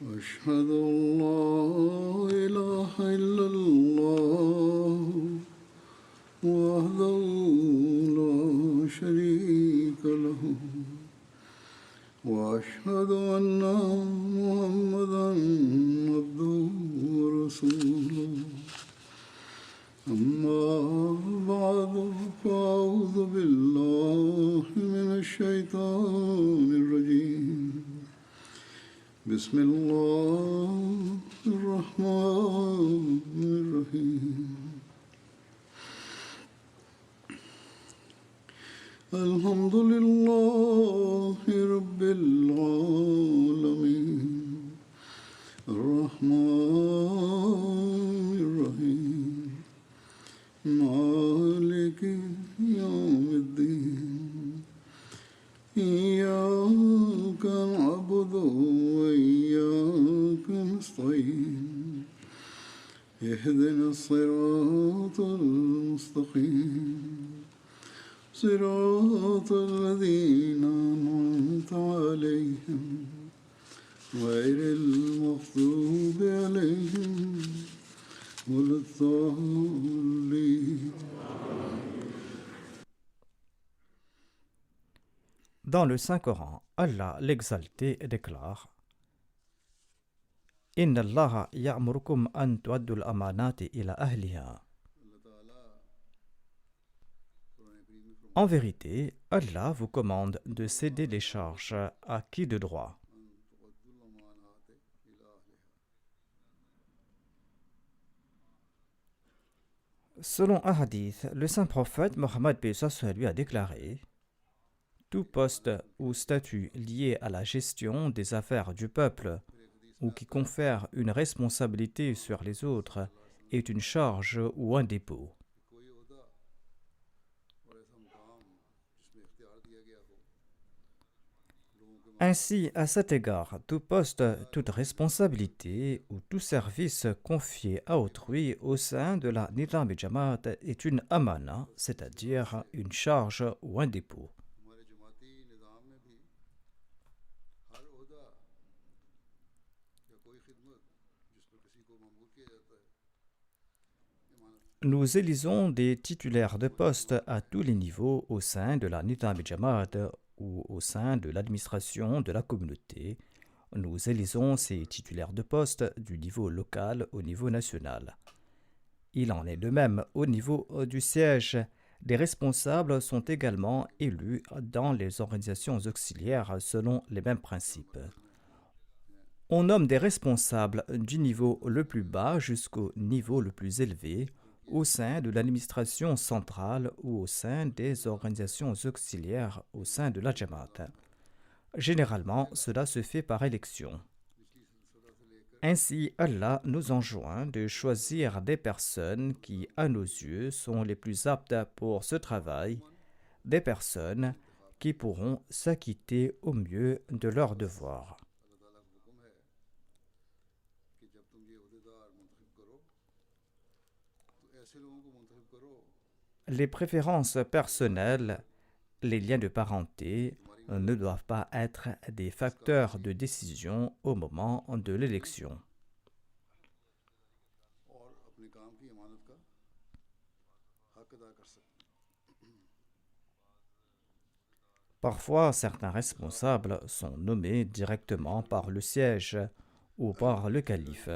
أشهد أن لا إله إلا الله وحده لا شريك له وأشهد أن محمدا عبده ورسوله أما بعد فأعوذ بالله من الشيطان الرجيم بسم الله الرحمن الرحيم الحمد لله رب العالمين الرحمن الرحيم مالك يوم الدين إياك نعبد وإياك نستعين اهدنا الصراط المستقيم صراط الذين أنعمت عليهم غير المغضوب عليهم ولا الضالين. Dans le Saint-Coran, Allah l'exalté déclare « Inna Allaha ya'murukum an tu'addu al-amanati ila ahliha » En vérité, Allah vous commande de céder les charges à qui de droit. Selon un hadith, le saint prophète Mohammed lui a déclaré « Tout poste ou statut lié à la gestion des affaires du peuple ou qui confère une responsabilité sur les autres est une charge ou un dépôt. » Ainsi, à cet égard, tout poste, toute responsabilité ou tout service confié à autrui au sein de la Nizam al-Jamaat est une amana, c'est-à-dire une charge ou un dépôt. Nous élisons des titulaires de poste à tous les niveaux au sein de la Nizam al-Jamaat ou au sein de l'administration de la communauté. Nous élisons ces titulaires de poste du niveau local au niveau national. Il en est de même au niveau du siège. Des responsables sont également élus dans les organisations auxiliaires selon les mêmes principes. On nomme des responsables du niveau le plus bas jusqu'au niveau le plus élevé au sein de l'administration centrale ou au sein des organisations auxiliaires au sein de la Jamaat. Généralement, cela se fait par élection. Ainsi, Allah nous enjoint de choisir des personnes qui, à nos yeux, sont les plus aptes pour ce travail, des personnes qui pourront s'acquitter au mieux de leurs devoirs. Les préférences personnelles, les liens de parenté ne doivent pas être des facteurs de décision au moment de l'élection. Parfois, certains responsables sont nommés directement par le siège ou par le calife.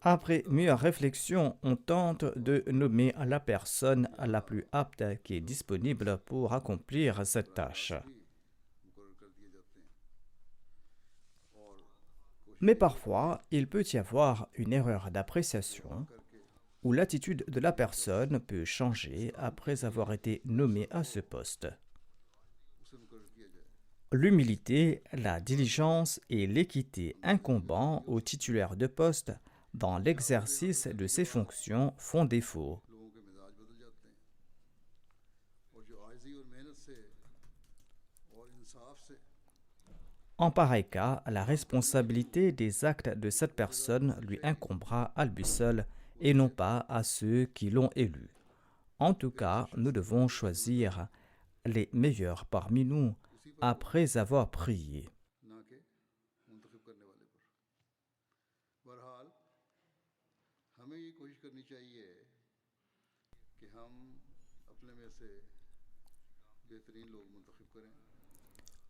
Après mûre réflexion, on tente de nommer la personne la plus apte qui est disponible pour accomplir cette tâche. Mais parfois, il peut y avoir une erreur d'appréciation où l'attitude de la personne peut changer après avoir été nommée à ce poste. L'humilité, la diligence et l'équité incombant aux titulaires de poste dans l'exercice de ces fonctions font défaut. En pareil cas, la responsabilité des actes de cette personne lui incombera à lui seul et non pas à ceux qui l'ont élu. En tout cas, nous devons choisir les meilleurs parmi nous après avoir prié. ना कि मुंतखब करने वाले पर। बहरहाल हमें ये कोशिश करनी चाहिए कि हम अपने में से बेहतरीन लोग मुंतखब करें।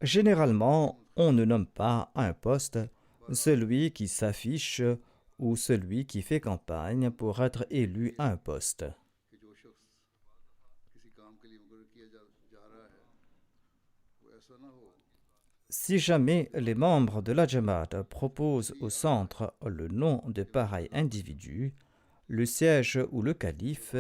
Généralement, on ne nomme pas à un poste celui qui s'affiche ou celui qui fait campagne pour être élu à un poste. कि जो शख्स किसी काम के लिए मुकर्रर किया जा रहा है वो ऐसा ना हो Si jamais les membres de la Jamaat proposent au centre le nom de pareil individu, le siège ou le calife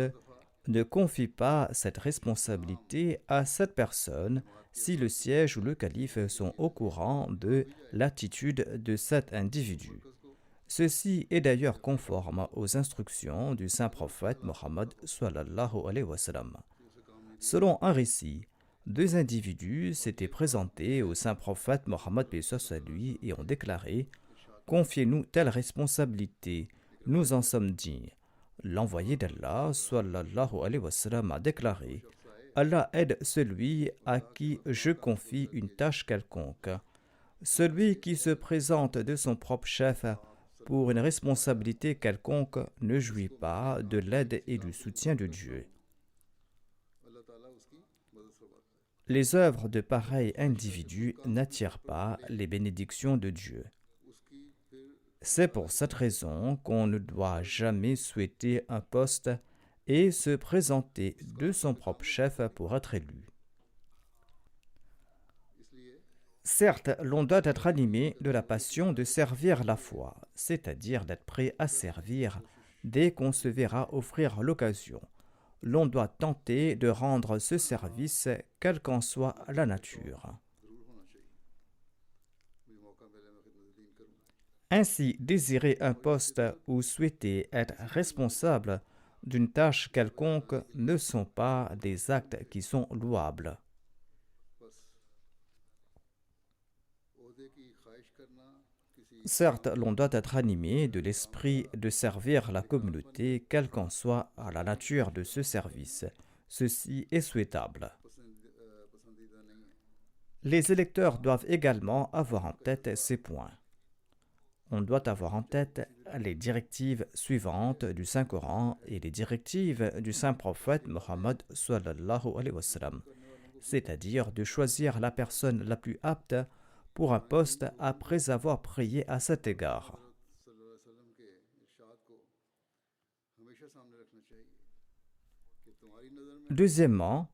ne confie pas cette responsabilité à cette personne si le siège ou le calife sont au courant de l'attitude de cet individu. Ceci est d'ailleurs conforme aux instructions du saint prophète Mohammed sallallahu alayhi wa sallam. Selon un récit, deux individus s'étaient présentés au saint prophète Mohammed paix soit lui et ont déclaré « Confiez-nous telle responsabilité, nous en sommes dignes ». L'envoyé d'Allah sallallahu alayhi wa sallam a déclaré « Allah aide celui à qui je confie une tâche quelconque. Celui qui se présente de son propre chef pour une responsabilité quelconque ne jouit pas de l'aide et du soutien de Dieu. » अल्लाह ताला उसकी मदद फरमाता है। Les œuvres de pareils individus n'attirent pas les bénédictions de Dieu. उसकी फिर C'est pour cette raison qu'on ne doit jamais souhaiter un poste et se présenter de son propre chef pour être élu. इसलिए Certes, l'on doit être animé de la passion de servir la foi, c'est-à-dire d'être prêt à servir dès qu'on se verra offrir l'occasion. L'on doit tenter de rendre ce service, quelle qu'en soit la nature. ज़रूर होना चाहिए। मुझे मौका मिले मैं खिदमत दीन करूँ। Ainsi, désirer un poste ou souhaiter être responsable d'une tâche quelconque ne sont pas des actes qui sont louables. बस ओहदे की ख्वाहिश करना किसी Certes, l'on doit être animé de l'esprit de servir la communauté, quelle qu'en soit la nature de ce service. Ceci est souhaitable. पसंदीदा नहीं है। Les électeurs doivent également avoir en tête ces points. On doit avoir en tête les directives suivantes du Saint-Coran et les directives du Saint-Prophète Mohammed sallallahu alayhi wa sallam, c'est-à-dire de choisir la personne la plus apte pour un poste après avoir prié à cet égard. सल्लल्लाहु अलैहि वसल्लम के इरशाद को हमेशा सामने रखना चाहिए कि तुम्हारी नज़र में Deuxièmement,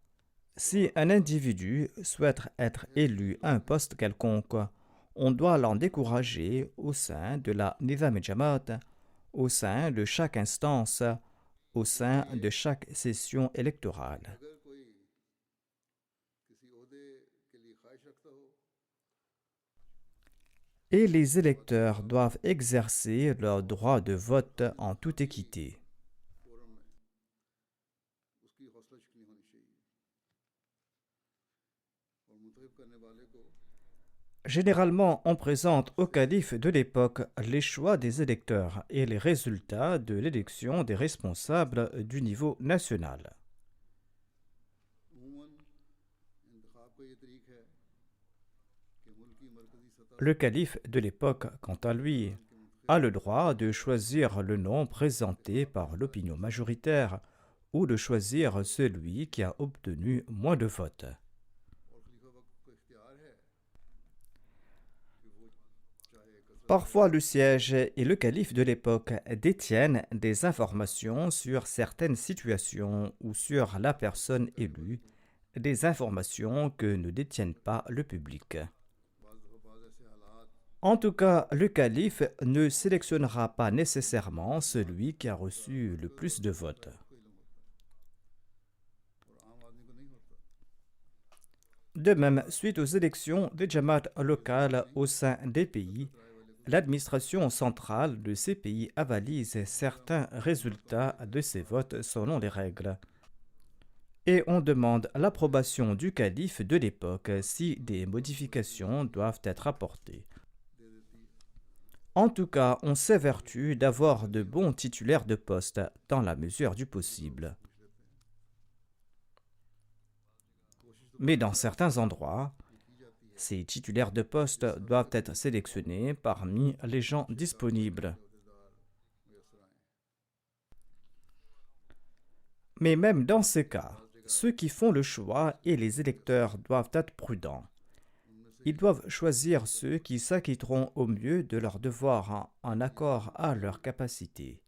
si un individu souhaite être élu à un poste quelconque, on doit l'en décourager au sein de la Nizam Jamaat, au sein de chaque instance, au sein de chaque session électorale. अगर कोई किसी ओहदे के लिए ख्वाहिश रखता हो Et les électeurs doivent exercer leur droit de vote en toute équité. Forum में उसकी हौसला शिकनी होनी चाहिए और मुंतखब करने वाले को Généralement, on présente au calife de l'époque les choix des électeurs et les résultats de l'élection des responsables du niveau national. अमूमन इंतखाब का ये तरीक है कि मुल्क की मरकजी सतह Le calife de l'époque, quant à lui, a le droit de choisir le nom présenté par l'opinion majoritaire ou de choisir celui qui a obtenu moins de votes. और खलीफा वक्त को इख्तियार है कि वो चाहे कसरत Parfois, le siège et le calife de l'époque détiennent des informations sur certaines situations ou sur la personne élue, des informations que ne détiennent pas le public. बाज़ दफ़ा बाज़ ऐसे हालात En tout cas, le calife ne sélectionnera pas nécessairement celui qui a reçu le plus de votes. को इल्म होता है और आम आदमी को नहीं होता। De même, suite aux élections des Jamaat locales au sein des pays, l'administration centrale de ces pays avalise certains résultats de ces votes selon les règles. Et on demande l'approbation du calife de l'époque si des modifications doivent être apportées. En tout cas, on s'évertue d'avoir de bons titulaires de poste dans la mesure du possible. Mais dans certains endroits, ces titulaires de poste doivent être sélectionnés parmi les gens disponibles. Mais même dans ces cas, ceux qui font le choix et les électeurs doivent être prudents. Ils doivent choisir ceux qui s'acquitteront au mieux de leurs devoirs en accord à leurs capacités.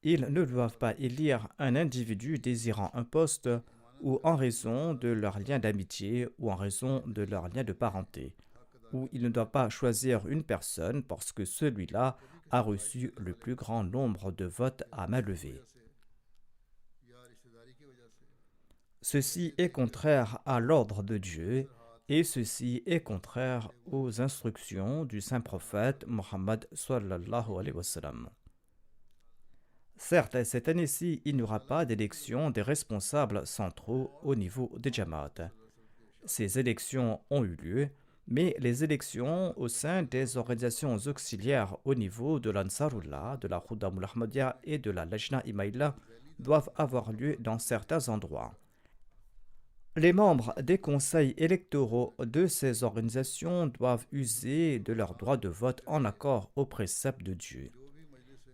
Ils ne doivent pas élire un individu désirant un poste ou en raison de leur lien d'amitié ou en raison de leur lien de parenté. Ou ils ne doivent pas choisir une personne parce que celui-là a reçu le plus grand nombre de votes à main levée. Ceci est contraire à l'ordre de Dieu et ceci est contraire aux instructions du saint prophète Mohammed sallallahu alayhi wa sallam. Certes, cette année-ci, il n'y aura pas d'élection des responsables centraux au niveau des Jamaat. Ces élections ont eu lieu, mais les élections au sein des organisations auxiliaires au niveau de l'Ansarullah, de la Khuddamul Ahmadiyya et de la Lajna Imaïla doivent avoir lieu dans certains endroits. Les membres des conseils électoraux de ces organisations doivent user de leur droit de vote en accord aux préceptes de Dieu.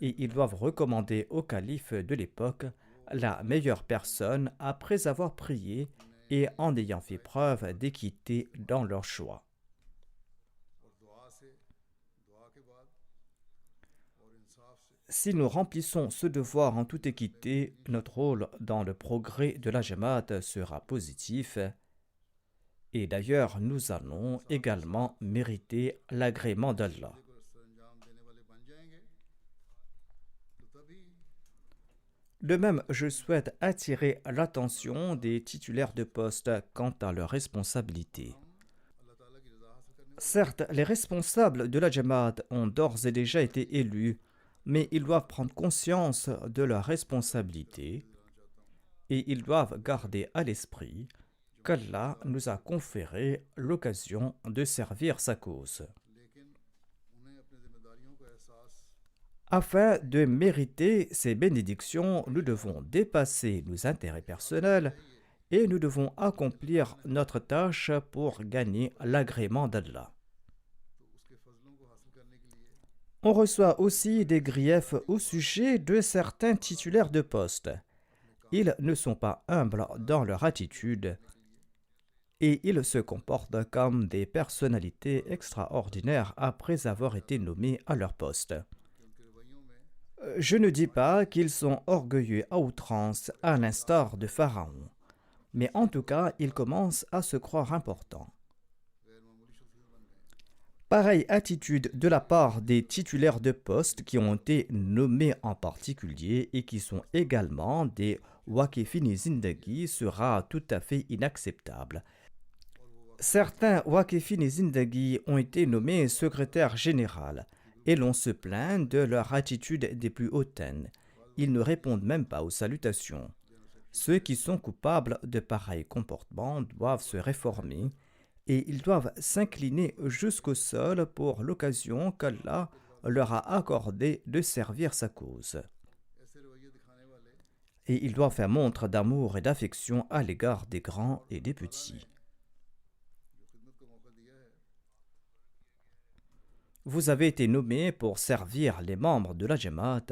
Et ils doivent recommander au calife de l'époque la meilleure personne après avoir prié et en ayant fait preuve d'équité dans leur choix. Si nous remplissons ce devoir en toute équité, notre rôle dans le progrès de la Jamaat sera positif. Et d'ailleurs, nous allons également mériter l'agrément d'Allah. De même, je souhaite attirer l'attention des titulaires de poste quant à leurs responsabilités. Certes, les responsables de la Jamaat ont d'ores et déjà été élus, mais ils doivent prendre conscience de leurs responsabilités et ils doivent garder à l'esprit qu'Allah nous a conféré l'occasion de servir sa cause. Afin de mériter ces bénédictions, nous devons dépasser nos intérêts personnels et nous devons accomplir notre tâche pour gagner l'agrément d'Allah. On reçoit aussi des griefs au sujet de certains titulaires de poste. Ils ne sont pas humbles dans leur attitude et ils se comportent comme des personnalités extraordinaires après avoir été nommés à leur poste. Je ne dis pas qu'ils sont orgueilleux à outrance à l'instar de Pharaon, mais en tout cas, ils commencent à se croire importants. Pareille attitude de la part des titulaires de poste qui ont été nommés en particulier et qui sont également des Waqifin Zindagi sera tout à fait inacceptable. Certains Waqifin Zindagi ont été nommés secrétaires généraux et l'on se plaint de leur attitude des plus hautaines. Ils ne répondent même pas aux salutations. Ceux qui sont coupables de pareils comportements doivent se réformer et ils doivent s'incliner jusqu'au sol pour l'occasion qu'Allah leur a accordée de servir sa cause. Et ils doivent faire montre d'amour et d'affection à l'égard des grands et des petits. Vous avez été nommés pour servir les membres de la Jamaat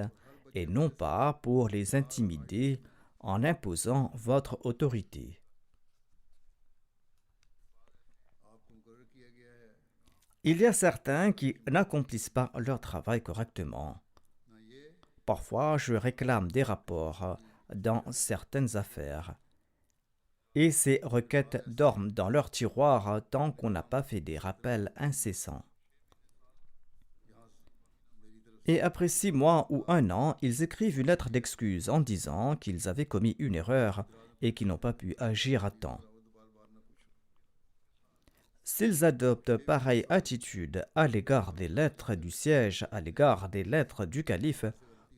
et non pas pour les intimider en imposant votre autorité. Il y a certains qui n'accomplissent pas leur travail correctement. Parfois, je réclame des rapports dans certaines affaires. Et ces requêtes dorment dans leur tiroir tant qu'on n'a pas fait des rappels incessants. Et après 6 mois ou 1 an, ils écrivent une lettre d'excuse en disant qu'ils avaient commis une erreur et qu'ils n'ont pas pu agir à temps. S'ils adoptent pareille attitude à l'égard des lettres du siège, à l'égard des lettres du calife,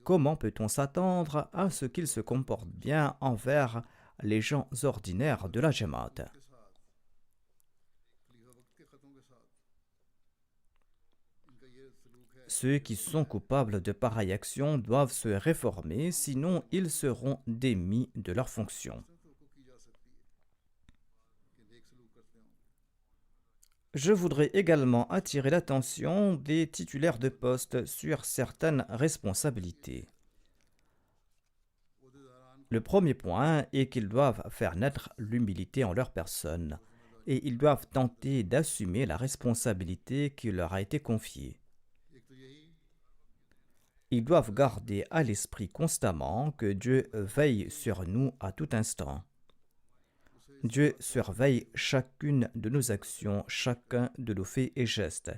comment peut-on s'attendre à ce qu'ils se comportent bien envers les gens ordinaires de la Jamaat? Ceux qui sont coupables de pareille action doivent se réformer, sinon ils seront démis de leurs fonctions. Je voudrais également attirer l'attention des titulaires de poste sur certaines responsabilités. Le premier point est qu'ils doivent faire naître l'humilité en leur personne et ils doivent tenter d'assumer la responsabilité qui leur a été confiée. Ils doivent garder à l'esprit constamment que Dieu veille sur nous à tout instant. Dieu surveille chacune de nos actions, chacun de nos faits et gestes.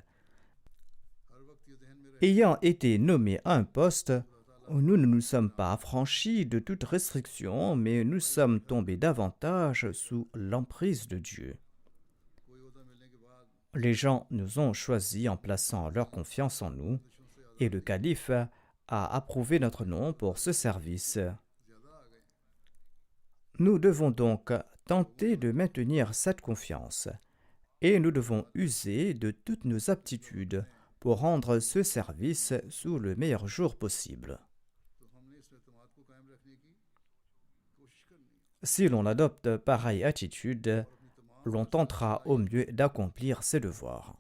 Ayant été nommés à un poste, nous ne nous sommes pas affranchis de toute restriction, mais nous sommes tombés davantage sous l'emprise de Dieu. Les gens nous ont choisis en plaçant leur confiance en nous, et le calife a approuvé notre nom pour ce service. Nous devons donc tenter de maintenir cette confiance, et nous devons user de toutes nos aptitudes pour rendre ce service sous le meilleur jour possible. Si l'on adopte pareille attitude, l'on tentera au mieux d'accomplir ses devoirs.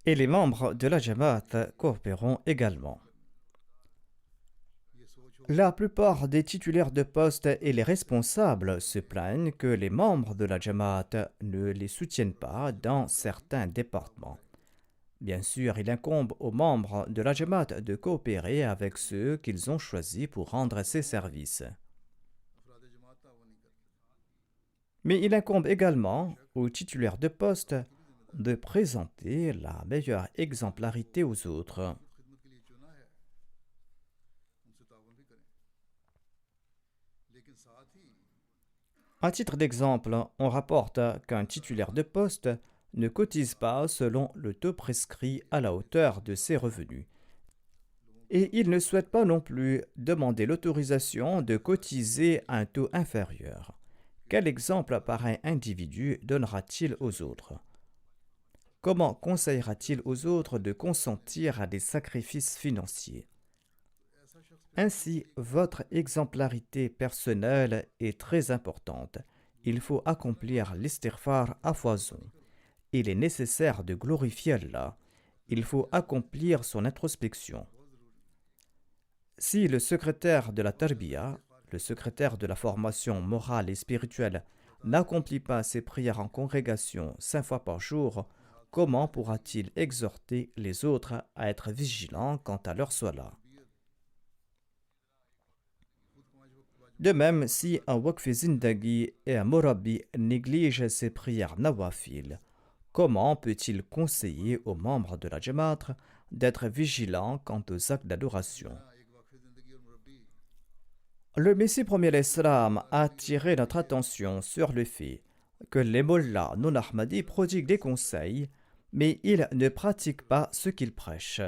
Et les membres de la Jamaat coopéreront également. La plupart des titulaires de poste et les responsables se plaignent que les membres de la Jamaat ne les soutiennent pas dans certains départements. Bien sûr, il incombe aux membres de la Jamaat de coopérer avec ceux qu'ils ont choisis pour rendre ces services. Mais il incombe également aux titulaires de poste de présenter la meilleure exemplarité aux autres. À titre d'exemple, on rapporte qu'un titulaire de poste ne cotise pas selon le taux prescrit à la hauteur de ses revenus. Et il ne souhaite pas non plus demander l'autorisation de cotiser un taux inférieur. Quel exemple pareil individu donnera-t-il aux autres? Comment conseillera-t-il aux autres de consentir à des sacrifices financiers? Ainsi, votre exemplarité personnelle est très importante. Il faut accomplir l'istighfar à foison. Il est nécessaire de glorifier Allah. Il faut accomplir son introspection. Si le secrétaire de la tarbiya, le secrétaire de la formation morale et spirituelle, n'accomplit pas ses prières en congrégation 5 fois par jour, comment pourra-t-il exhorter les autres à être vigilants quant à leur salat? De même, si un waqf zindagi et un murabbi négligent ses prières nawafil, comment peut-il conseiller aux membres de la Jamaat d'être vigilants quant aux actes d'adoration? Le Messie premier l'Islam a attiré notre attention sur le fait que les mollahs non-ahmadis prodiguent des conseils, mais ils ne pratiquent pas ce qu'ils prêchent.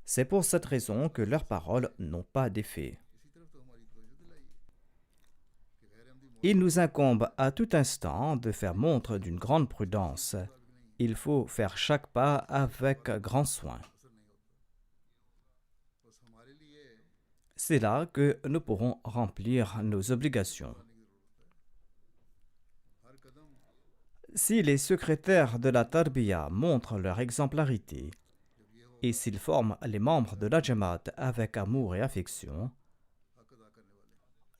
C'est pour cette raison que leurs paroles n'ont pas d'effet. Il nous incombe à tout instant de faire montre d'une grande prudence. Il faut faire chaque pas avec grand soin. C'est là que nous pourrons remplir nos obligations. Si les secrétaires de la tarbiya montrent leur exemplarité et s'ils forment les membres de la Jamaat avec amour et affection,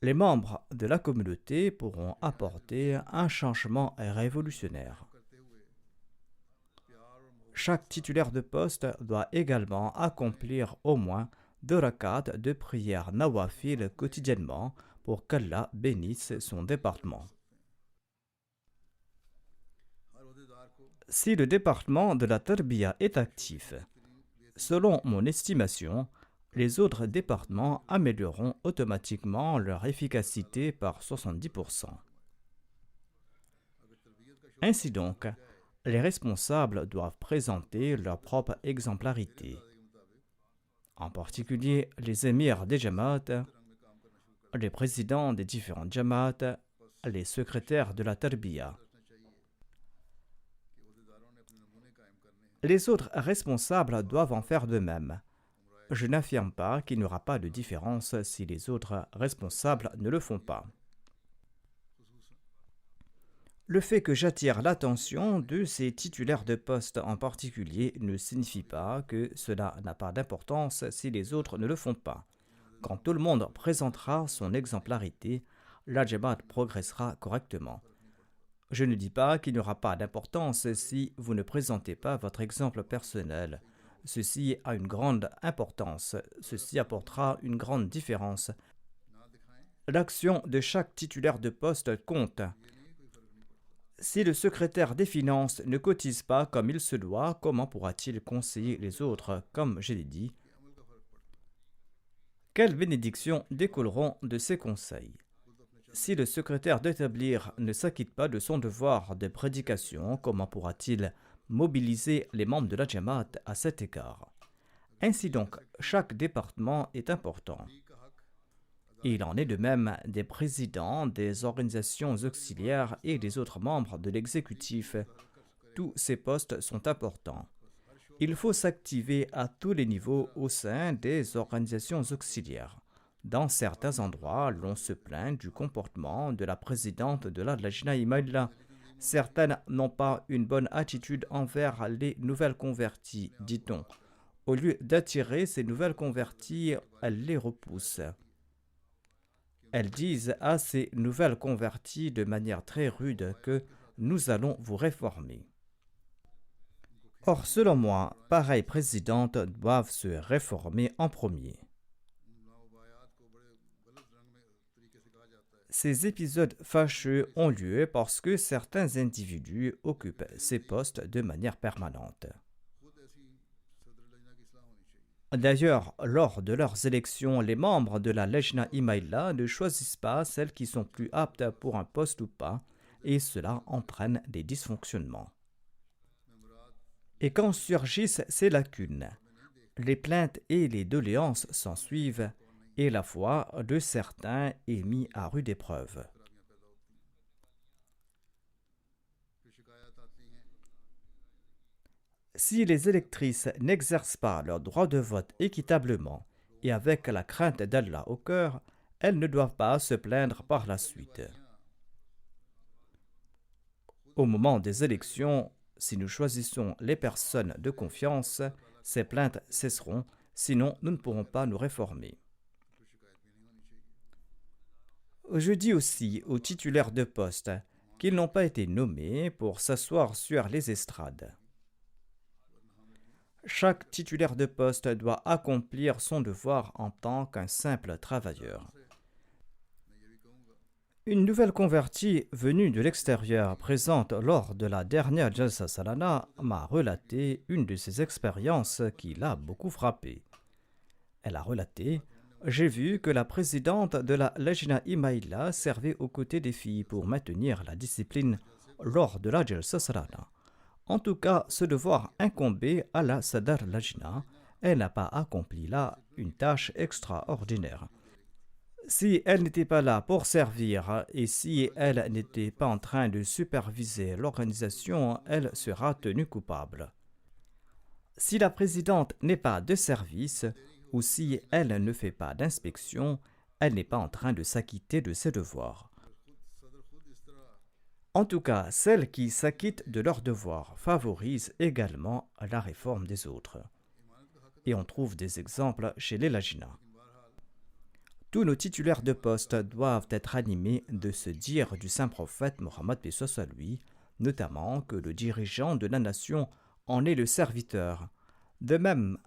les membres de la communauté pourront apporter un changement révolutionnaire. Chaque titulaire de poste doit également accomplir au moins 2 rakats de prière nawafil quotidiennement pour qu'Allah bénisse son département. Si le département de la tarbiya est actif, selon mon estimation, les autres départements amélioreront automatiquement leur efficacité par 70%. Ainsi donc, les responsables doivent présenter leur propre exemplarité. En particulier, les émirs des Jamaat, les présidents des différentes Jamaat, les secrétaires de la tarbiya. Les autres responsables doivent en faire de même. Je n'affirme pas qu'il n'y aura pas de différence si les autres responsables ne le font pas. Le fait que j'attire l'attention de ces titulaires de poste en particulier ne signifie pas que cela n'a pas d'importance si les autres ne le font pas. Quand tout le monde présentera son exemplarité, la Jamaat progressera correctement. Je ne dis pas qu'il n'y aura pas d'importance si vous ne présentez pas votre exemple personnel. Ceci a une grande importance, ceci apportera une grande différence. L'action de chaque titulaire de poste compte. Si le secrétaire des finances ne cotise pas comme il se doit, comment pourra-t-il conseiller les autres, comme je l'ai dit? Quelles bénédictions découleront de ces conseils? Si le secrétaire d'établir ne s'acquitte pas de son devoir de prédication, comment pourra-t-il mobiliser les membres de la Jamaat à cet égard? Ainsi donc, chaque département est important. Il en est de même des présidents, des organisations auxiliaires et des autres membres de l'exécutif. Tous ces postes sont importants. Il faut s'activer à tous les niveaux au sein des organisations auxiliaires. Dans certains endroits, l'on se plaint du comportement de la présidente de la Lajna Imaillah. Certaines n'ont pas une bonne attitude envers les nouvelles converties, dit-on. Au lieu d'attirer ces nouvelles converties, elles les repoussent. Elles disent à ces nouvelles converties de manière très rude que nous allons vous réformer. Or, selon moi, pareilles présidentes doivent se réformer en premier. Ces épisodes fâcheux ont lieu parce que certains individus occupent ces postes de manière permanente. D'ailleurs, lors de leurs élections, les membres de la Lajna Imaillah ne choisissent pas celles qui sont plus aptes pour un poste ou pas, et cela entraîne des dysfonctionnements. Et quand surgissent ces lacunes, les plaintes et les doléances s'ensuivent, et la foi de certains est mise à rude épreuve. Si les électrices n'exercent pas leur droit de vote équitablement et avec la crainte d'Allah au cœur, elles ne doivent pas se plaindre par la suite. Au moment des élections, si nous choisissons les personnes de confiance, ces plaintes cesseront, sinon nous ne pourrons pas nous réformer. Je dis aussi aux titulaires de poste qu'ils n'ont pas été nommés pour s'asseoir sur les estrades. Chaque titulaire de poste doit accomplir son devoir en tant qu'un simple travailleur. Une nouvelle convertie venue de l'extérieur présente lors de la dernière Jalsa Salana m'a relaté une de ses expériences qui l'a beaucoup frappée. Elle a relaté: j'ai vu que la présidente de la Lajna Imaillah servait aux côtés des filles pour maintenir la discipline lors de la Jalsa Salana. En tout cas, ce devoir incombait à la Sadar Lajna. Elle n'a pas accompli là une tâche extraordinaire. Si elle n'était pas là pour servir et si elle n'était pas en train de superviser l'organisation, elle sera tenue coupable. Si la présidente n'est pas de service ou si elle ne fait pas d'inspection, elle n'est pas en train de s'acquitter de ses devoirs. En tout cas, celles qui s'acquittent de leurs devoirs favorisent également la réforme des autres. Et on trouve des exemples chez les Lajna. Tous nos titulaires de poste doivent être animés de se dire du saint prophète Mohammed paix soit sur lui, notamment que le dirigeant de la nation en est le serviteur. De même,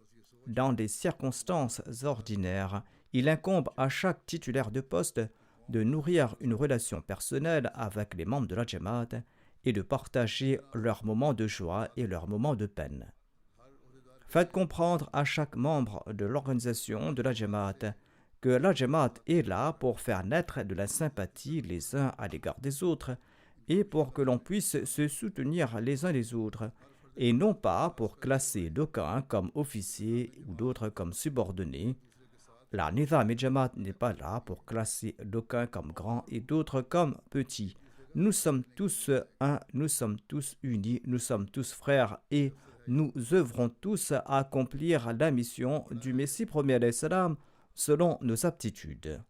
dans des circonstances ordinaires, il incombe à chaque titulaire de poste de nourrir une relation personnelle avec les membres de la Jamaat et de partager leurs moments de joie et leurs moments de peine. Faites comprendre à chaque membre de l'organisation de la Jamaat que la Jamaat est là pour faire naître de la sympathie les uns à l'égard des autres et pour que l'on puisse se soutenir les uns les autres, et non pas pour classer d'aucuns comme officiers ou d'autres comme subordonnés. La Nizam et Jamaat n'est pas là pour classer d'aucuns comme grands et d'autres comme petits. Nous sommes tous un, nous sommes tous unis, nous sommes tous frères et nous œuvrons tous à accomplir la mission du Messie premier alayhi salam selon nos aptitudes.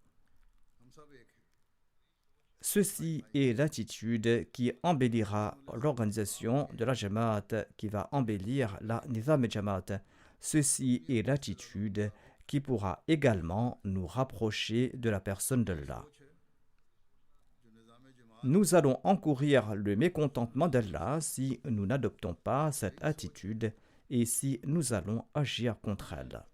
Ceci est l'attitude qui embellira l'organisation de la Jamaat, qui va embellir la Nizam Jamaat. Ceci est l'attitude qui pourra également nous rapprocher de la personne d'Allah. Nous allons encourir le mécontentement d'Allah si nous n'adoptons pas cette attitude et si nous allons agir contre elle.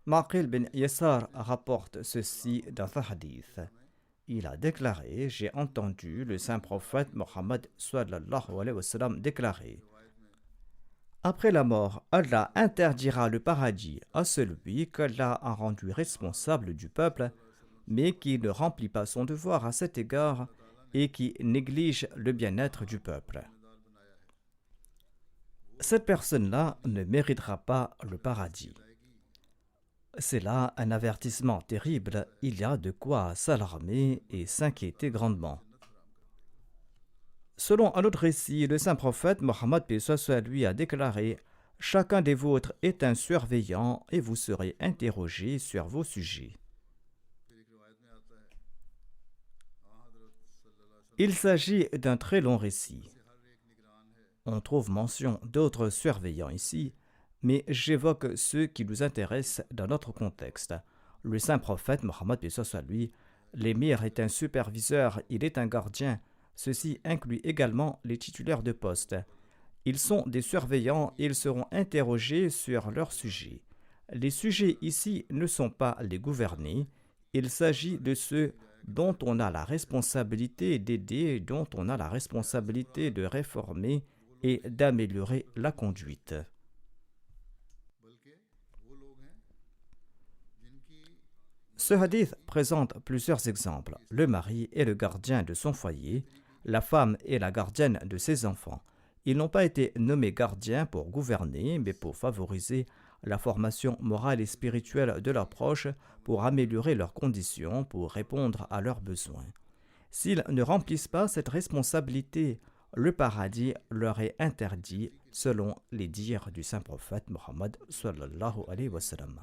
Maqil bin Yasar rapporte ceci dans un hadith. Il a déclaré: j'ai entendu le saint prophète Mohammed sallallahu alayhi wa sallam déclarer: après la mort, Allah interdira le paradis à celui qu'Allah a rendu responsable du peuple, mais qui ne remplit pas son devoir à cet égard et qui néglige le bien-être du peuple. Cette personne-là ne méritera pas le paradis. C'est là un avertissement terrible, il y a de quoi s'alarmer et s'inquiéter grandement. Selon un autre récit, le saint prophète Mohammed lui a déclaré: chacun des vôtres est un surveillant et vous serez interrogé sur vos sujets. Il s'agit d'un très long récit. On trouve mention d'autres surveillants ici, mais j'évoque ceux qui nous intéressent dans notre contexte. Le saint prophète Mohammed lui, l'émir est un superviseur, il est un gardien. Ceci inclut également les titulaires de poste. Ils sont des surveillants et ils seront interrogés sur leurs sujets. Les sujets ici ne sont pas les gouvernés, il s'agit de ceux dont on a la responsabilité d'aider, dont on a la responsabilité de réformer et d'améliorer la conduite. Ce hadith présente plusieurs exemples. Le mari est le gardien de son foyer, la femme est la gardienne de ses enfants. Ils n'ont pas été nommés gardiens pour gouverner, mais pour favoriser la formation morale et spirituelle de leurs proches, pour améliorer leurs conditions, pour répondre à leurs besoins. S'ils ne remplissent pas cette responsabilité, le paradis leur est interdit, selon les dires du saint prophète Mohammed sallallahu alayhi wa sallam.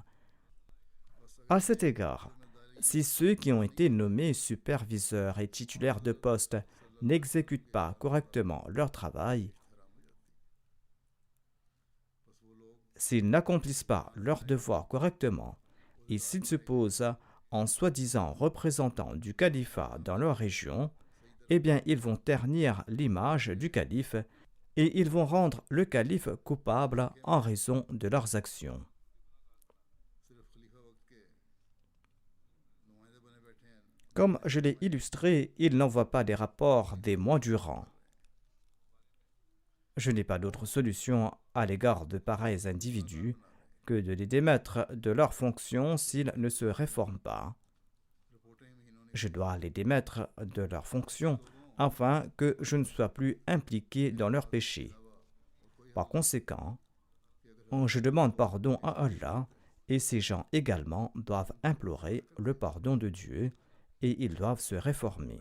À cet égard, si ceux qui ont été nommés superviseurs et titulaires de poste n'exécutent pas correctement leur travail, s'ils n'accomplissent pas leur devoir correctement et s'ils se posent en soi-disant représentants du califat dans leur région, eh bien ils vont ternir l'image du calife et ils vont rendre le calife coupable en raison de leurs actions. Comme je l'ai illustré, il n'envoie pas des rapports des mois durant. Je n'ai pas d'autre solution à l'égard de pareils individus que de les démettre de leurs fonctions s'ils ne se réforment pas. Je dois les démettre de leurs fonctions afin que je ne sois plus impliqué dans leurs péchés. Par conséquent, je demande pardon à Allah et ces gens également doivent implorer le pardon de Dieu et ils doivent se réformer.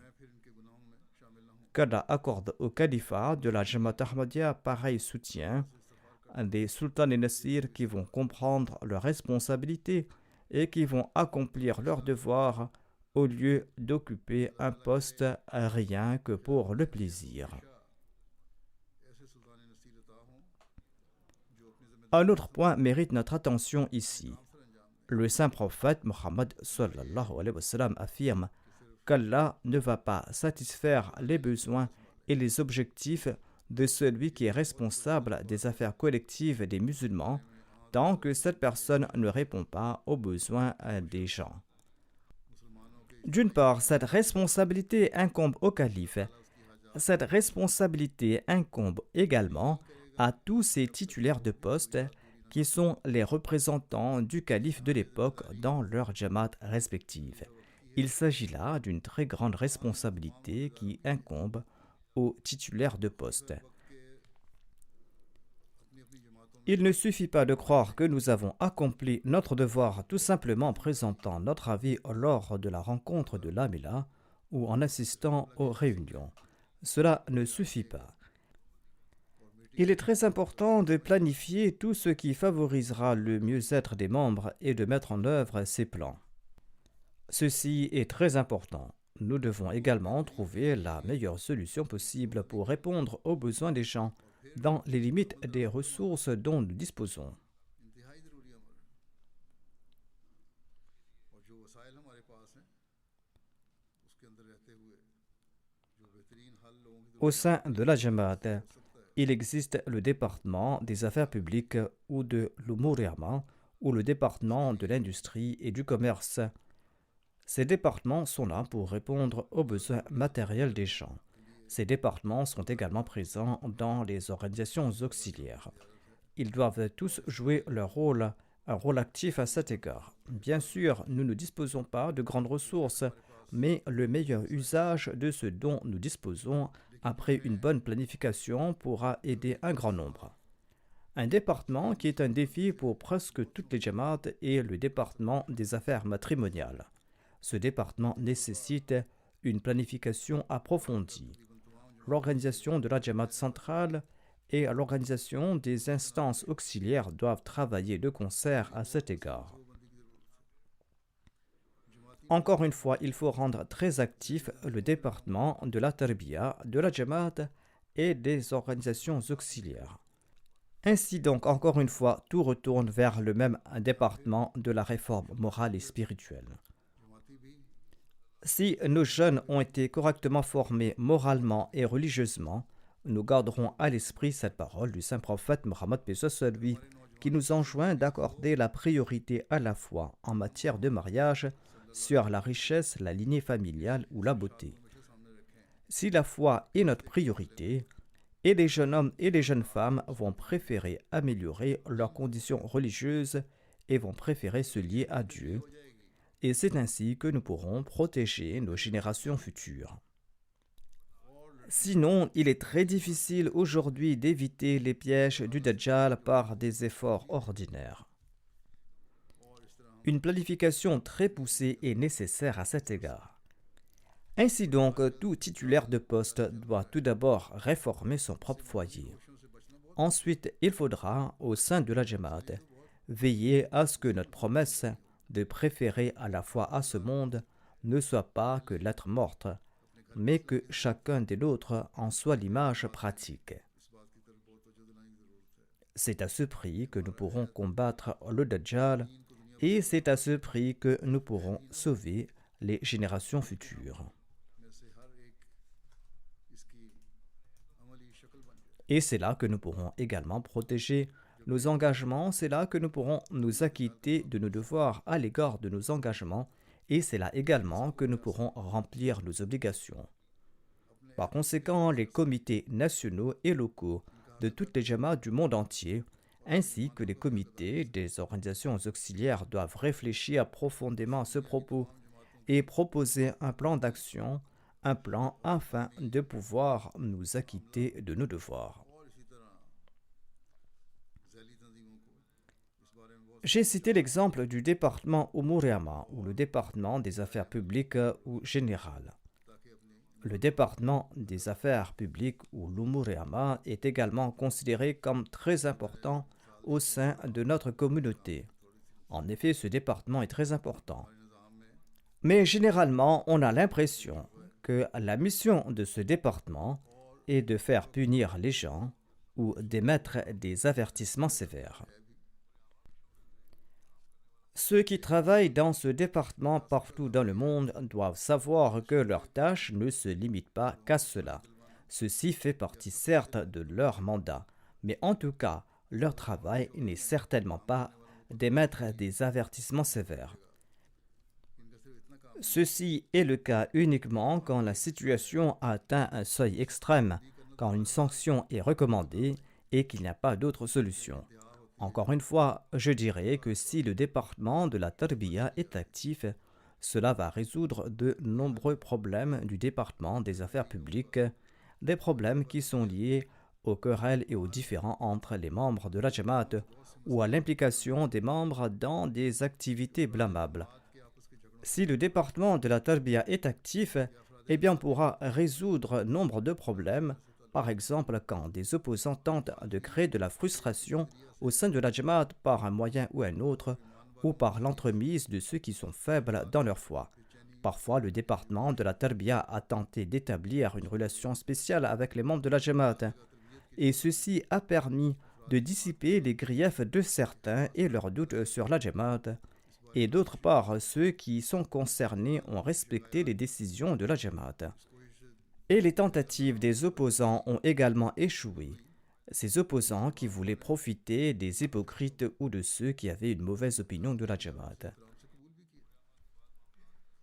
Qu'Allah accorde au califat de la Jamaat Ahmadiyya pareil soutien, des sultans et nasirs qui vont comprendre leurs responsabilités et qui vont accomplir leurs devoirs au lieu d'occuper un poste rien que pour le plaisir. Un autre point mérite notre attention ici. Le saint prophète Mohammed sallallahu alayhi wa sallam affirme qu'Allah ne va pas satisfaire les besoins et les objectifs de celui qui est responsable des affaires collectives des musulmans tant que cette personne ne répond pas aux besoins des gens. D'une part, cette responsabilité incombe au calife. Cette responsabilité incombe également à tous ces titulaires de poste qui sont les représentants du calife de l'époque dans leurs jamaat respectives. Il s'agit là d'une très grande responsabilité qui incombe aux titulaires de poste. Il ne suffit pas de croire que nous avons accompli notre devoir tout simplement en présentant notre avis lors de la rencontre de l'Amila ou en assistant aux réunions. Cela ne suffit pas. Il est très important de planifier tout ce qui favorisera le mieux-être des membres et de mettre en œuvre ces plans. Ceci est très important. Nous devons également trouver la meilleure solution possible pour répondre aux besoins des gens dans les limites des ressources dont nous disposons. इंतहाई ज़रूरी अमर है और जो वसाइल हमारे पास हैं उसके अंदर रहते हुए जो बेहतरीन हल लोगों की Au ज़रूरत sein de la Jamaat, हो सकता है il existe le département des affaires publiques ou de l'Umur-e-Amma ou le département de l'industrie et du commerce. Ces départements sont là pour répondre aux besoins matériels des gens. Ces départements sont également présents dans les organisations auxiliaires. Ils doivent tous jouer leur rôle, un rôle actif à cet égard. Bien sûr, nous ne disposons pas de grandes ressources, mais le meilleur usage de ce dont nous disposons après une bonne planification pourra aider un grand nombre. Un département qui est un défi pour presque toutes les Jamaat est le département des affaires matrimoniales. Ce département nécessite une planification approfondie. L'organisation de la Jamaat centrale et l'organisation des instances auxiliaires doivent travailler de concert à cet égard. Encore une fois, il faut rendre très actif le département de la Tarbiya, de la Jamaat et des organisations auxiliaires. Ainsi donc, encore une fois, tout retourne vers le même département de la réforme morale et spirituelle. Si nos jeunes ont été correctement formés moralement et religieusement, nous garderons à l'esprit cette parole du saint prophète Mohammed lui, qui nous enjoint d'accorder la priorité à la fois en matière de mariage sur la richesse, la lignée familiale ou la beauté. Si la foi est notre priorité, et les jeunes hommes et les jeunes femmes vont préférer améliorer leurs conditions religieuses et vont préférer se lier à Dieu, et c'est ainsi que nous pourrons protéger nos générations futures. Sinon, il est très difficile aujourd'hui d'éviter les pièges du Dajjal par des efforts ordinaires. Une planification très poussée est nécessaire à cet égard. Ainsi donc, tout titulaire de poste doit tout d'abord réformer son propre foyer. Ensuite, il faudra, au sein de la Jamaat, veiller à ce que notre promesse de préférer à la fois à ce monde ne soit pas que l'être morte, mais que chacun des nôtres en soit l'image pratique. C'est à ce prix que nous pourrons combattre le Dajjal et c'est à ce prix que nous pourrons sauver les générations futures. Et c'est là que nous pourrons également protéger nos engagements, c'est là que nous pourrons nous acquitter de nos devoirs à l'égard de nos engagements, et c'est là également que nous pourrons remplir nos obligations. Par conséquent, les comités nationaux et locaux de toutes les Jamaat du monde entier, ainsi que les comités des organisations auxiliaires doivent réfléchir profondément à ce propos et proposer un plan d'action, un plan afin de pouvoir nous acquitter de nos devoirs. J'ai cité l'exemple du département Umur-e-Amma ou le département des affaires publiques ou générales. Le département des affaires publiques ou l'Umur-e-Amma est également considéré comme très important au sein de notre communauté. En effet, ce département est très important. Mais généralement, on a l'impression que la mission de ce département est de faire punir les gens ou d'émettre des avertissements sévères. Ceux qui travaillent dans ce département partout dans le monde doivent savoir que leur tâche ne se limite pas qu'à cela. Ceci fait partie certes de leur mandat, mais en tout cas, leur travail n'est certainement pas d'émettre des avertissements sévères. Ceci est le cas uniquement quand la situation atteint un seuil extrême, quand une sanction est recommandée et qu'il n'y a pas d'autre solution. Encore une fois, je dirais que si le département de la Tarbiya est actif, cela va résoudre de nombreux problèmes du département des affaires publiques, des problèmes qui sont liés aux querelles et aux différends entre les membres de la Jamaat ou à l'implication des membres dans des activités blâmables. Si le département de la Tarbiya est actif, eh bien on pourra résoudre nombre de problèmes. Par exemple, quand des opposants tentent de créer de la frustration au sein de la Jamaat par un moyen ou un autre, ou par l'entremise de ceux qui sont faibles dans leur foi. Parfois, le département de la Tarbiya a tenté d'établir une relation spéciale avec les membres de la Jamaat, et ceci a permis de dissiper les griefs de certains et leurs doutes sur la Jamaat, et d'autre part, ceux qui sont concernés ont respecté les décisions de la Jamaat. Et les tentatives des opposants ont également échoué. Ces opposants qui voulaient profiter des hypocrites ou de ceux qui avaient une mauvaise opinion de la Jamaat.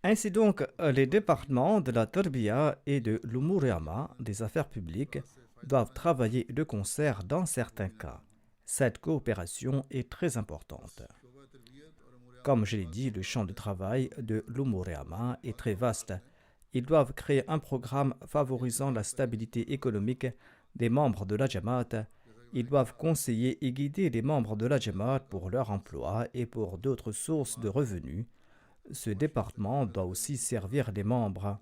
Ainsi donc, les départements de la Tarbiya et de l'Umur Amma, des affaires publiques, doivent travailler de concert dans certains cas. Cette coopération est très importante. Comme je l'ai dit, le champ de travail de l'Umur Amma est très vaste. Ils doivent créer un programme favorisant la stabilité économique des membres de la Jamaat. Ils doivent conseiller et guider les membres de la Jamaat pour leur emploi et pour d'autres sources de revenus. Ce département doit aussi servir les membres.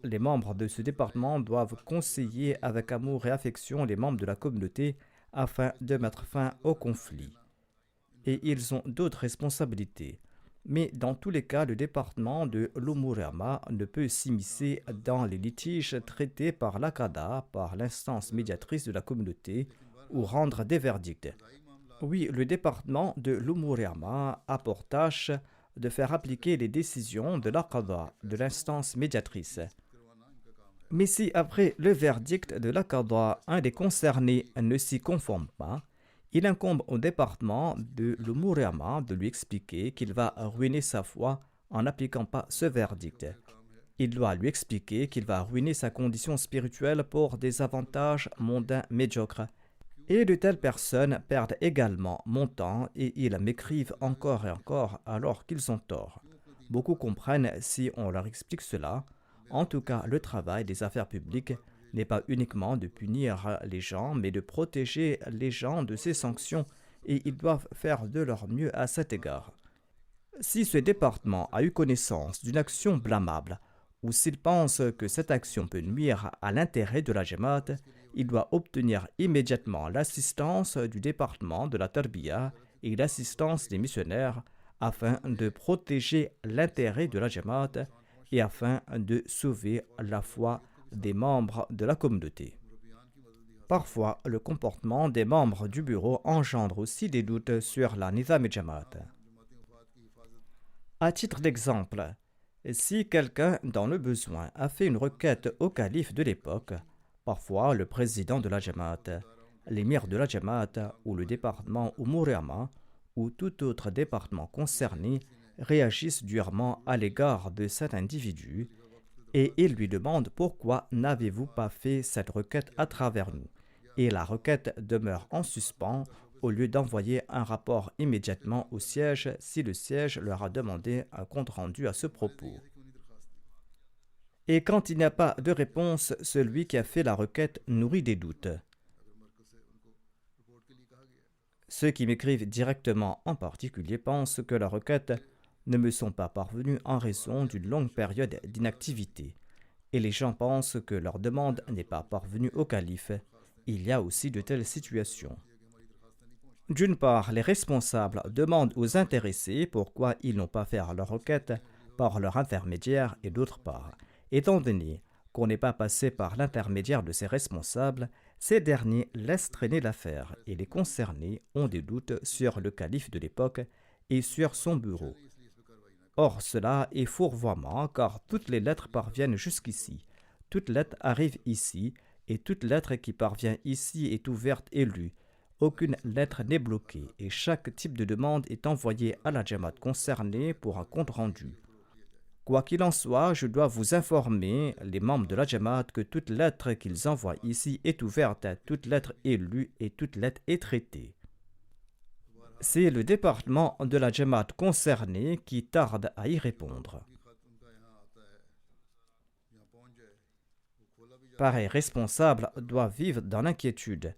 Les membres de ce département doivent conseiller avec amour et affection les membres de la communauté afin de mettre fin au conflit. Et ils ont d'autres responsabilités. Mais dans tous les cas, le département de l'Umur Amma ne peut s'immiscer dans les litiges traités par l'Aqada, par l'instance médiatrice de la communauté, ou rendre des verdicts. Oui, le département de l'Umur Amma a pour tâche de faire appliquer les décisions de l'Aqada, de l'instance médiatrice. Mais si après le verdict de l'Aqada, un des concernés ne s'y conforme pas, il incombe au département de l'Umur Amma de lui expliquer qu'il va ruiner sa foi en n'appliquant pas ce verdict. Il doit lui expliquer qu'il va ruiner sa condition spirituelle pour des avantages mondains médiocres. Et de telles personnes perdent également mon temps et ils m'écrivent encore et encore alors qu'ils ont tort. Beaucoup comprennent si on leur explique cela. En tout cas, le travail des affaires publiques n'est pas uniquement de punir les gens, mais de protéger les gens de ces sanctions et ils doivent faire de leur mieux à cet égard. Si ce département a eu connaissance d'une action blâmable ou s'il pense que cette action peut nuire à l'intérêt de la Jamaat, il doit obtenir immédiatement l'assistance du département de la Tarbiya et l'assistance des missionnaires afin de protéger l'intérêt de la Jamaat et afin de sauver la foi des membres de la communauté. Parfois, le comportement des membres du bureau engendre aussi des doutes sur la Nizam Jamaat. À titre d'exemple, si quelqu'un dans le besoin a fait une requête au calife de l'époque, parfois le président de la Jamaat, l'émir de la Jamaat ou le département Umur Amma ou tout autre département concerné réagissent durement à l'égard de cet individu et il lui demande pourquoi n'avez-vous pas fait cette requête à travers nous, et la requête demeure en suspens au lieu d'envoyer un rapport immédiatement au siège si le siège leur a demandé un compte-rendu à ce propos. Et quand il n'y a pas de réponse, celui qui a fait la requête nourrit des doutes. Ceux qui m'écrivent directement en particulier pensent que leurs requêtes ne me sont pas parvenus en raison d'une longue période d'inactivité. Et les gens pensent que leur demande n'est pas parvenue au calife. Il y a aussi de telles situations. D'une part, les responsables demandent aux intéressés pourquoi ils n'ont pas fait leur requête par leur intermédiaire et d'autre part, étant donné qu'on n'est pas passé par l'intermédiaire de ces responsables, ces derniers laissent traîner l'affaire et les concernés ont des doutes sur le calife de l'époque et sur son bureau. Or, cela est fourvoiement car toutes les lettres parviennent jusqu'ici. Toute lettre arrive ici et toute lettre qui parvient ici est ouverte et lue. Aucune lettre n'est bloquée et chaque type de demande est envoyé à la Jamaat concernée pour un compte-rendu. Quoi qu'il en soit, je dois vous informer, les membres de la Jamaat, que toute lettre qu'ils envoient ici est ouverte, toute lettre est lue et toute lettre est traitée. C'est le département de la Jamaat concerné qui tarde à y répondre. Pareils responsables doivent vivre dans l'inquiétude,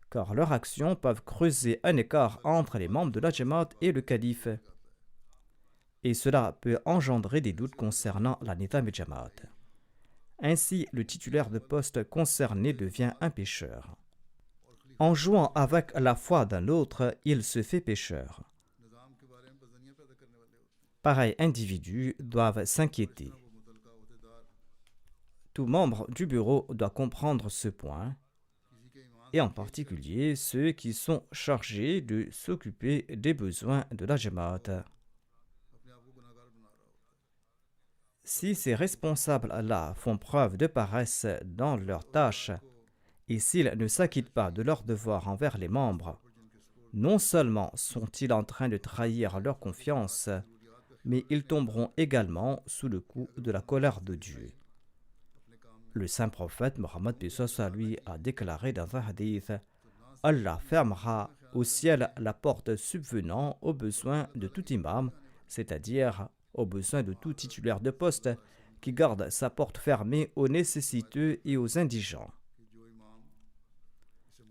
car leurs actions peuvent creuser un écart entre les membres de la Jamaat et le calife. Et cela peut engendrer des doutes concernant la Nizam Jamaat. Ainsi, le titulaire de poste concerné devient un pécheur. En jouant avec la foi d'un autre, il se fait pécheur. Pareils individus doivent s'inquiéter. Tout membre du bureau doit comprendre ce point, et en particulier ceux qui sont chargés de s'occuper des besoins de la Jamaat. Si ces responsables-là font preuve de paresse dans leurs tâches, et s'ils ne s'acquittent pas de leurs devoirs envers les membres, non seulement sont-ils en train de trahir leur confiance, mais ils tomberont également sous le coup de la colère de Dieu. Le saint prophète Mohammed lui a déclaré dans un hadith: Allah fermera au ciel la porte subvenant aux besoins de tout imam, c'est-à-dire aux besoins de tout titulaire de poste qui garde sa porte fermée aux nécessiteux et aux indigents.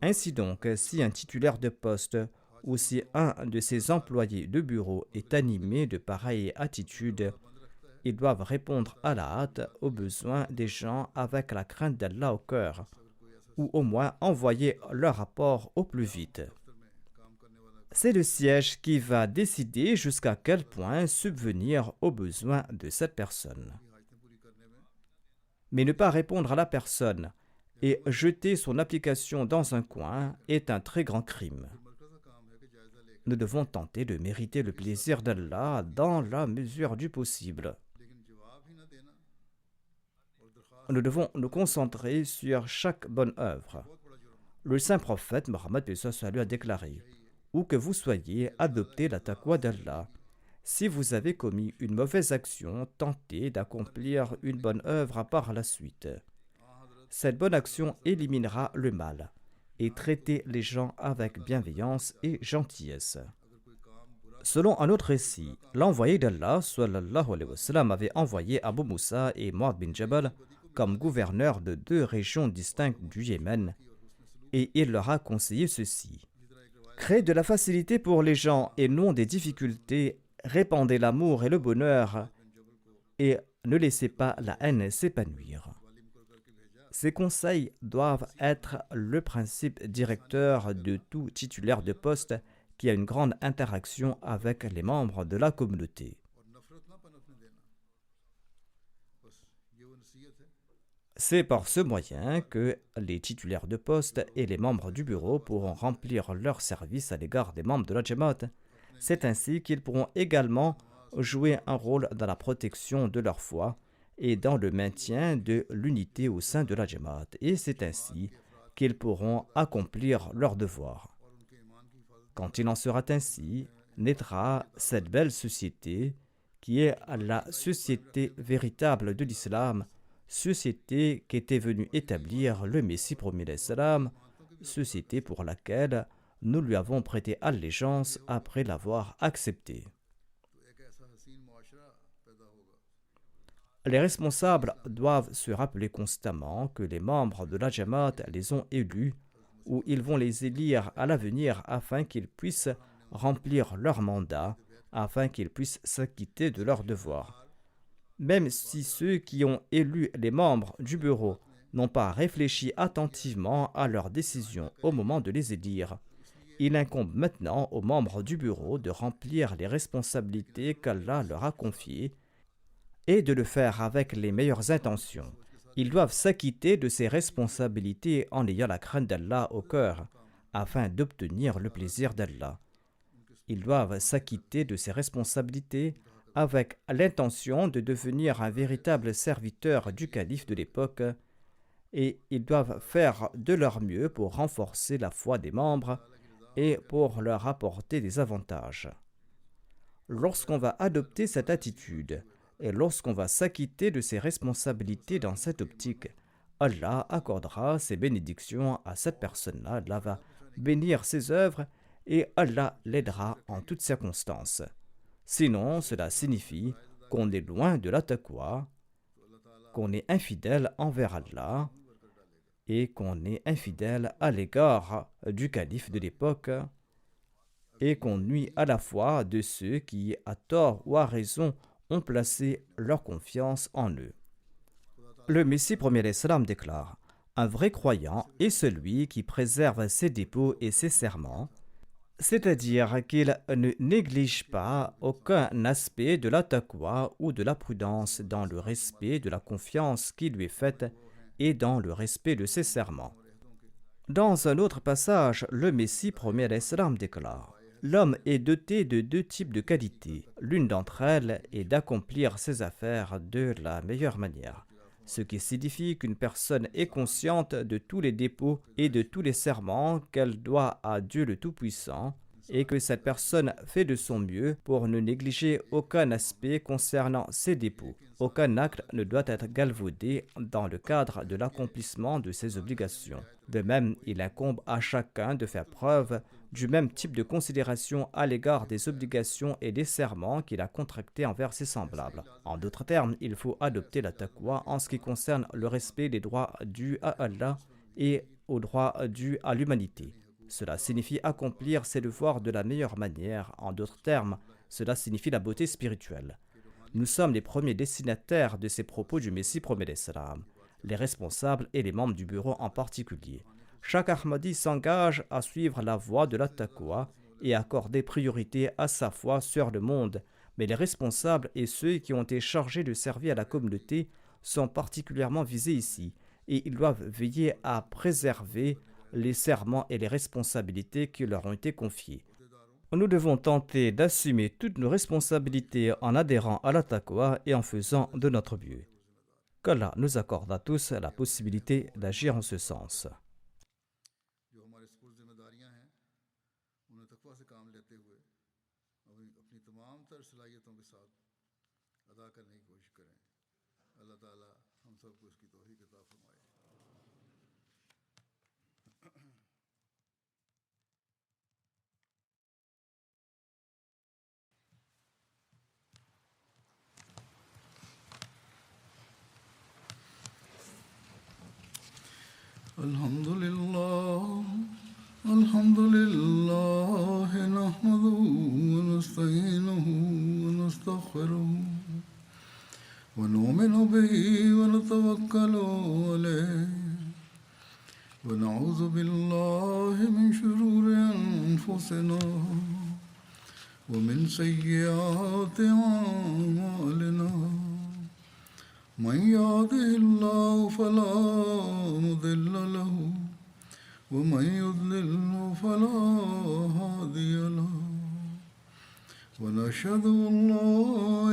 Ainsi donc, si un titulaire de poste ou si un de ses employés de bureau est animé de pareilles attitudes, ils doivent répondre à la hâte aux besoins des gens avec la crainte d'Allah au cœur, ou au moins envoyer leur rapport au plus vite. C'est le siège qui va décider jusqu'à quel point subvenir aux besoins de cette personne. Mais ne pas répondre à la personne et jeter son application dans un coin est un très grand crime. Nous devons tenter de mériter le plaisir d'Allah dans la mesure du possible. Nous devons nous concentrer sur chaque bonne œuvre. Le saint prophète Mohammed a déclaré: où que vous soyez, adoptez la taqwa d'Allah. Si vous avez commis une mauvaise action, tentez d'accomplir une bonne œuvre par la suite. Cette bonne action éliminera le mal et traitez les gens avec bienveillance et gentillesse. Selon un autre récit, l'envoyé d'Allah sallallahu alayhi wa sallam avait envoyé Abu Moussa et Mu'adh bin Jabal comme gouverneurs de 2 régions distinctes du Yémen, et il leur a conseillé ceci: créez de la facilité pour les gens et non des difficultés, répandez l'amour et le bonheur, et ne laissez pas la haine s'épanouir. Ces conseils doivent être le principe directeur de tout titulaire de poste qui a une grande interaction avec les membres de la communauté. C'est par ce moyen que les titulaires de poste et les membres du bureau pourront remplir leur service à l'égard des membres de la Jamaat. C'est ainsi qu'ils pourront également jouer un rôle dans la protection de leur foi et dans le maintien de l'unité au sein de la Jamaat. Et c'est ainsi qu'ils pourront accomplir leurs devoirs. Quand il en sera ainsi, naîtra cette belle société qui est la société véritable de l'islam, société qu'était venu établir le Messie premier salam, société pour laquelle nous lui avons prêté allégeance après l'avoir acceptée. Les responsables doivent se rappeler constamment que les membres de la Jamaat les ont élus ou ils vont les élire à l'avenir afin qu'ils puissent remplir leur mandat, afin qu'ils puissent s'acquitter de leurs devoirs. Même si ceux qui ont élu les membres du bureau n'ont pas réfléchi attentivement à leurs décisions au moment de les élire, il incombe maintenant aux membres du bureau de remplir les responsabilités qu'Allah leur a confiées et de le faire avec les meilleures intentions. Ils doivent s'acquitter de ces responsabilités en ayant la crainte d'Allah au cœur, afin d'obtenir le plaisir d'Allah. Ils doivent s'acquitter de ces responsabilités avec l'intention de devenir un véritable serviteur du calife de l'époque, et ils doivent faire de leur mieux pour renforcer la foi des membres et pour leur apporter des avantages. Lorsqu'on va adopter cette attitude et lorsqu'on va s'acquitter de ses responsabilités dans cette optique, Allah accordera ses bénédictions à cette personne-là. Allah va bénir ses œuvres et Allah l'aidera en toutes circonstances. Sinon, cela signifie qu'on est loin de la taqwa, qu'on est infidèle envers Allah et qu'on est infidèle à l'égard du calife de l'époque et qu'on nuit à la foi de ceux qui, à tort ou à raison, ont placé leur confiance en eux. Le Messie premier salam déclare: Un vrai croyant est celui qui préserve ses dépôts et ses serments, c'est-à-dire qu'il ne néglige pas aucun aspect de la taqwa ou de la prudence dans le respect de la confiance qui lui est faite et dans le respect de ses serments. Dans un autre passage, le Messie promet à l'Islam déclare: l'homme est doté de deux types de qualités. L'une d'entre elles est d'accomplir ses affaires de la meilleure manière, ce qui signifie qu'une personne est consciente de tous les dépôts et de tous les serments qu'elle doit à Dieu le Tout-Puissant, et que cette personne fait de son mieux pour ne négliger aucun aspect concernant ses dépôts. Aucun acte ne doit être galvaudé dans le cadre de l'accomplissement de ses obligations. De même, il incombe à chacun de faire preuve du même type de considération à l'égard des obligations et des serments qu'il a contractés envers ses semblables. En d'autres termes, il faut adopter la taqwa en ce qui concerne le respect des droits dus à Allah et aux droits dus à l'humanité. Cela signifie accomplir ses devoirs de la meilleure manière. En d'autres termes, cela signifie la beauté spirituelle. Nous sommes les premiers destinataires de ces propos du Messie promet l'Islam, les responsables et les membres du bureau en particulier. Chaque Ahmadi s'engage à suivre la voie de la taqwa et accorder priorité à sa foi sur le monde, mais les responsables et ceux qui ont été chargés de servir à la communauté sont particulièrement visés ici, et ils doivent veiller à préserver les serments et les responsabilités qui leur ont été confiées. Nous devons tenter d'assumer toutes nos responsabilités en adhérant à la taqwa et en faisant de notre mieux. Qu'Allah nous accorde à tous la possibilité d'agir en ce sens. الحمد لله نحمده ونستعينه ونستغفره ونؤمن به ونتوكل عليه ونعوذ بالله من شرور أنفسنا ومن سيئات أعمالنا من يهده الله فلا مضل له ومن يضلل فلا هادي له ونشهد أن لا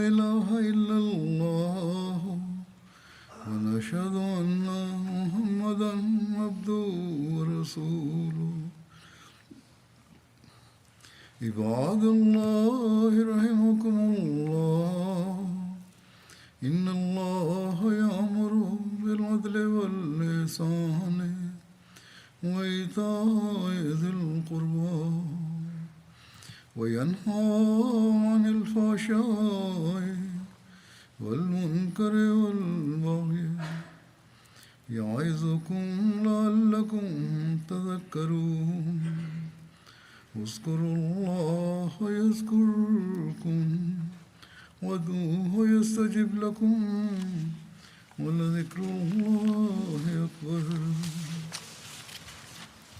إله إلا الله ونشهد أن محمدا عبده ورسوله عباد الله رحمكم الله إن الله يأمر بالعدل والإحسان وإيتاء ذي القربى وينهى عن الفحشاء والمنكر والبغي يعظكم لعلكم تذكرون اذكروا الله يذكركم وادعوه يستجب لكم ولذكر الله أكبر